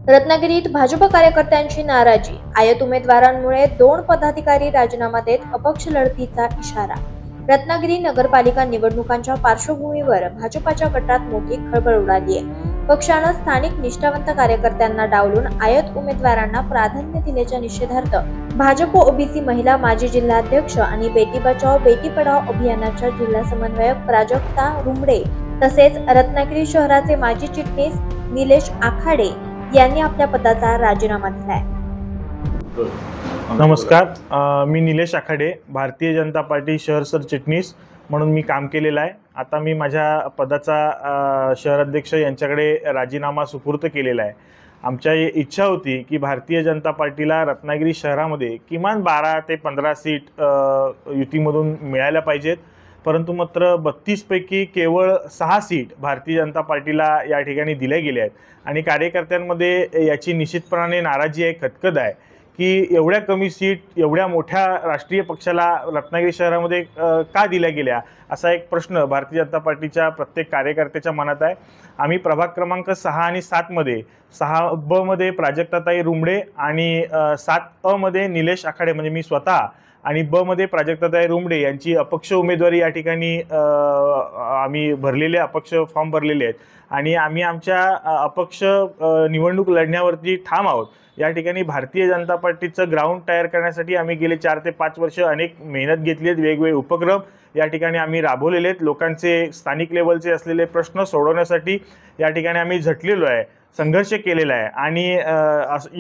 रत्नागिरीत भाजप कार्यकर्त्यांची नाराजी, आयत उमेदवारांमुळे 2 पदाधिकारी राजीनामा देत अपक्ष लढतीचा इशारा। रत्नागिरी नगरपालिका निवडणुकांच्या पार्श्वभूमीवर भाजपच्या गटात मोठी खळबळ उडाली आहे। पक्षानं स्थानिक निष्ठावंत कार्यकर्त्यांना डावलून आयत उमेदवारांना प्राधान्य दिल्याच्या निषेधार्थ भाजप ओबीसी महिला माजी जिल्हाध्यक्ष आणि बेटी बचाओ बेटी पढाओ अभियानाच्या जिल्हा समन्वयक प्राजक्ता रुमडे तसेच रत्नागिरी शहराचे माजी चिटणीस निलेश आखाडे यांनी आपल्या पदाचा राजीनामा दिलाय। नमस्कार, मी निलेश आखाडे, भारतीय जनता पार्टी शहर सरचिटणीस म्हणून मी काम केलेलं आहे। आता मी माझ्या पदाचा शहर अध्यक्ष यांच्याकडे राजीनामा सुपूर्द केलेला आहे। आमच्या इच्छा होती की भारतीय जनता पार्टीला रत्नागिरी शहरामध्ये किमान 12 ते 15 सीट युतीमधून मिळायला पाहिजेत, परंतु मात्र 32 पैकी केवळ 6 सीट भारतीय जनता पार्टीला या ठिकाणी दिल्या गेल्या आहेत आणि कार्यकर्त्यांमध्ये याची निश्चितपणाने नाराजी आहे, खदखद आहे की एवढ्या कमी सीट एवढ्या मोठ्या राष्ट्रीय पक्षाला रत्नागिरी शहरामध्ये का दिल्या गेल्या असा एक प्रश्न भारतीय जनता पार्टीच्या प्रत्येक कार्यकर्त्याच्या मनात आहे। आम्ही प्रभाग क्रमांक 6 आणि 7 मध्ये 6ब मध्ये प्राजक्ताताई रुमडे आणि 7अ मध्ये निलेश आखाडे म्हणजे मी स्वतः आणि ब मध्ये प्राजक्ताताई रुमडे यांची अपक्ष उमेदवारी या ठिकाणी आम्ही भरलेले अपक्ष फॉर्म भरलेले आहेत आणि आम्ही आमच्या अपक्ष निवडणूक लढण्यावरती ठाम आहोत। या ठिकाणी भारतीय जनता पार्टीचं ग्राउंड तयार करण्यासाठी आम्ही गेले 4 ते 5 वर्ष अनेक मेहनत घेतली आहेत, वेगवेगळे उपक्रम या ठिकाणी आम्ही राबवलेले आहेत। लोकांचे स्थानिक लेवलचे असलेले प्रश्न सोडवण्यासाठी या ठिकाणी आम्ही झटलेलो आहे, संघर्ष केलेला आहे आणि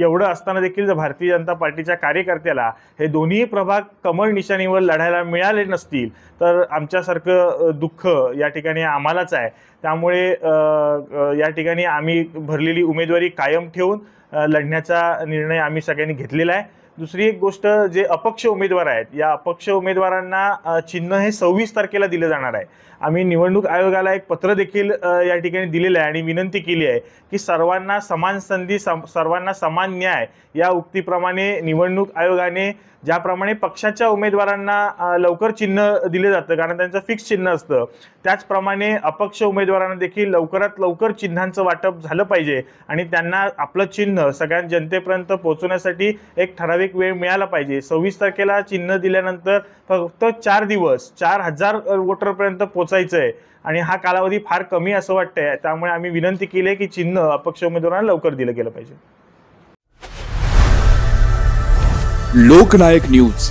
एवढं असताना देखील जर भारतीय जनता पार्टीच्या कार्यकर्त्याला हे दोन्ही प्रभाग कमळ निशाणीवर लढायला मिळाले नसतील तर आमच्यासारखं दुःख या ठिकाणी आम्हालाच आहे। त्यामुळे या ठिकाणी आम्ही भरलेली उमेदवारी कायम ठेवून लढण्याचा निर्णय आम्ही सगळ्यांनी घेतलेला आहे। दुसरी एक गोष्ट, जे अपक्ष उमेदवार आहेत या अपक्ष उमेदवारांना चिन्ह हे 26 तारखेला दिलं जाणार आहे। आम्ही निवडणूक आयोगाला एक पत्र देखील या ठिकाणी दिलेलं आहे आणि विनंती केली आहे की सर्वांना समान संधी सर्वांना समान न्याय या उक्तीप्रमाणे निवडणूक आयोगाने ज्याप्रमाणे पक्षाच्या उमेदवारांना लवकर चिन्ह दिले जातं कारण त्यांचं फिक्स चिन्ह असतं, त्याचप्रमाणे अपक्ष उमेदवारांना देखील लवकरात लवकर चिन्हांचं वाटप झालं पाहिजे आणि त्यांना आपलं चिन्ह सगळ्या जनतेपर्यंत पोहोचवण्यासाठी एक ठराविक वेळ मिळाला पाहिजे। 26 तारखेला चिन्ह दिल्यानंतर फक्त 4 दिवस 4000 वोटरपर्यंत पोचायचं आहे आणि हा कालावधी फार कमी असं वाटतंय। त्यामुळे आम्ही विनंती केली आहे की चिन्ह अपक्ष उमेदवारांना लवकर दिलं गेलं पाहिजे। लोकनायक न्यूज